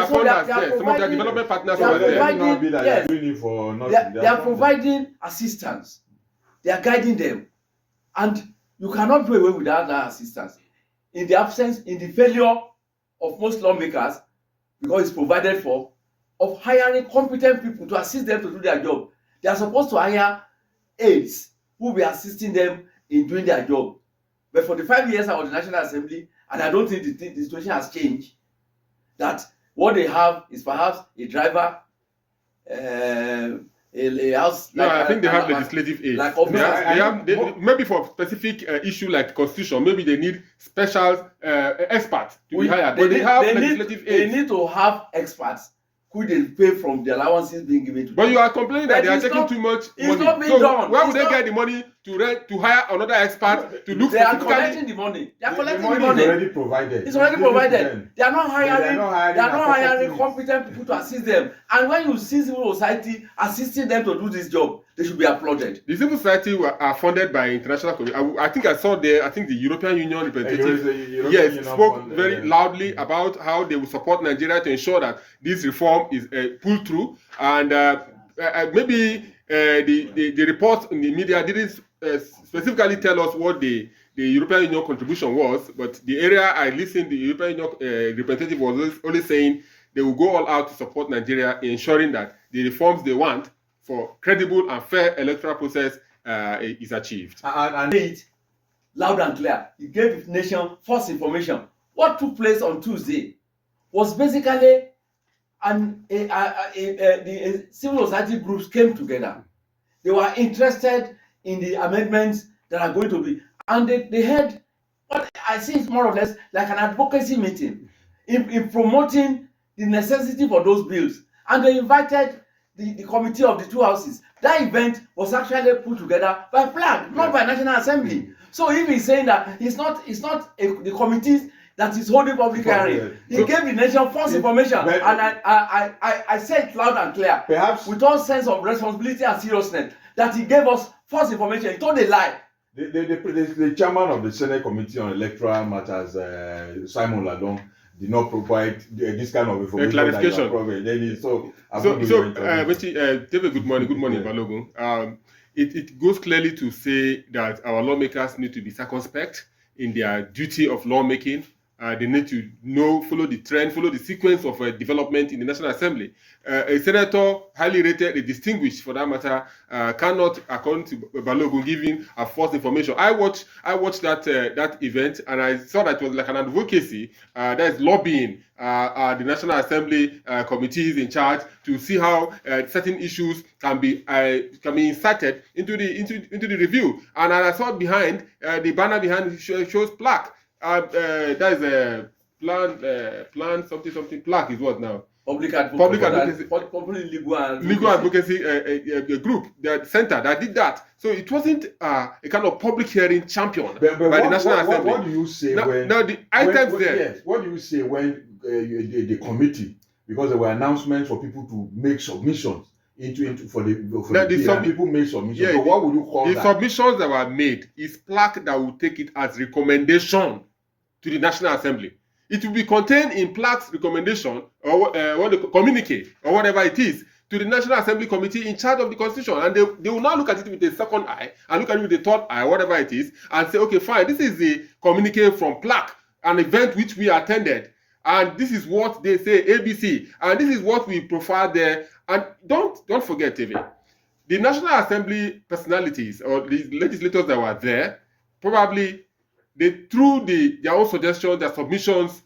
funders there. Some of their development partners they are were there. providing, yes, doing it for nothing. they are providing assistance. They are guiding them, and you cannot do away without that assistance. In the absence, in the failure of most lawmakers, because it's provided for, of hiring competent people to assist them to do their job. They are supposed to hire aides who will be assisting them in doing their job. But for the 5 years I was in the National Assembly, and I don't think the situation has changed, that what they have is perhaps a driver, a house. No, I think they have legislative aids. Like maybe for specific issue like constitution, maybe they need special experts to be hired. But they have legislative aids. They need to have experts who they pay from the allowances being given to them. But you are complaining that they are taking too much money. It's not being done. Where would they get the money to hire another expert to look for? They are collecting the money. They are collecting the money. Is already provided. It's already provided. They are not hiring competent people to assist them. And when you see civil society assisting them to do this job, they should be applauded. The civil society are funded by international community. I think I saw there. I think the European Union representative spoke very loudly about how they will support Nigeria to ensure that this reform is pulled through. And maybe the report in the media didn't specifically tell us what the European Union contribution was, but the area I listened, the European Union representative was only saying they will go all out to support Nigeria in ensuring that the reforms they want for credible and fair electoral process is achieved. And it loud and clear. He gave the nation false information. What took place on Tuesday was basically the civil society groups came together. They were interested in the amendments that are going to be, and they had what I see is more or less like an advocacy meeting in promoting the necessity for those bills. And they invited the committee of the two houses. That event was actually put together by PLAC, not by National Assembly. So if he's saying that it's not the committees that is holding public hearing, he gave the nation false information, and I said it loud and clear, perhaps with all sense of responsibility and seriousness, that he gave us false information. He told a lie. The chairman of the Senate Committee on Electoral Matters, Simon Ladon, did not provide this kind of information. Clarification. David, good morning, Balogun. It goes clearly to say that our lawmakers need to be circumspect in their duty of lawmaking. They need to follow the trend, follow the sequence of development in the National Assembly. A senator, highly rated, distinguished for that matter, cannot, according to Balogun, giving a false information. I watched that event, and I saw that it was like an advocacy that is lobbying the National Assembly committees in charge to see how certain issues can be inserted into the review. And I saw behind the banner behind shows PLAC. That is a plan something PLAC is what now? Public advocacy legal advocacy group, the center that did that. So it wasn't a kind of public hearing championed by the National Assembly. What do you say What do you say when the committee, because there were announcements for people to make submissions people made submissions. Yeah, so what would you call that? The submissions that were made is PLAC that will take it as recommendation to the National Assembly. It will be contained in PLAC's recommendation or communique or whatever it is to the National Assembly Committee in charge of the Constitution, and they will now look at it with a second eye and look at it with a third eye, whatever it is, and say, okay, fine, this is the communique from PLAC, an event which we attended, and this is what they say, ABC, and this is what we profile there. And don't forget, TV, the National Assembly personalities or the legislators that were there, probably they threw their own suggestions, their submissions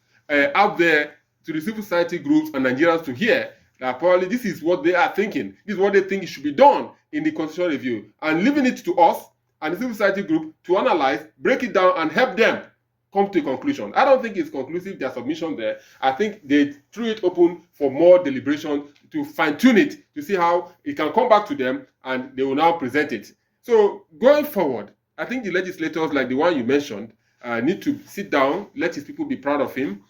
out there to the civil society groups and Nigerians to hear that probably this is what they are thinking. This is what they think should be done in the constitutional review, and leaving it to us and the civil society group to analyze, break it down, and help them come to a conclusion. I don't think it's conclusive, their submission there. I think they threw it open for more deliberation to fine-tune it, to see how it can come back to them, and they will now present it. So going forward, I think the legislators, like the one you mentioned, need to sit down, let his people be proud of him,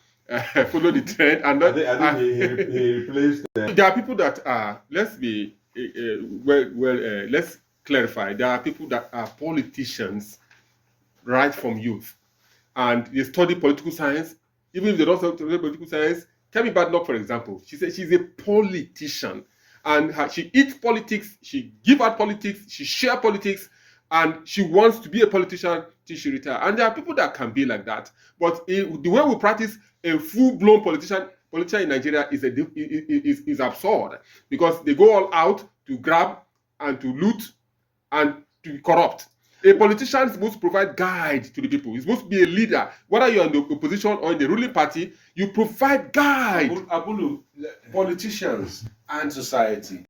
follow the trend, and not. I think he replaced. There are people that are. Let's be let's clarify. There are people that are politicians, right from youth, and they study political science. Even if they don't study political science, Kemi Badenoch, for example, she said she's a politician, and she eats politics, she give out politics, she share politics, and she wants to be a politician till she retire. And there are people that can be like that, but the way we practice a full-blown politician in Nigeria is absurd, because they go all out to grab and to loot and to corrupt. A politician is supposed to provide guide to the people. He's supposed to be a leader. Whether you're in the opposition or in the ruling party, you provide guide. Abulu, politicians and society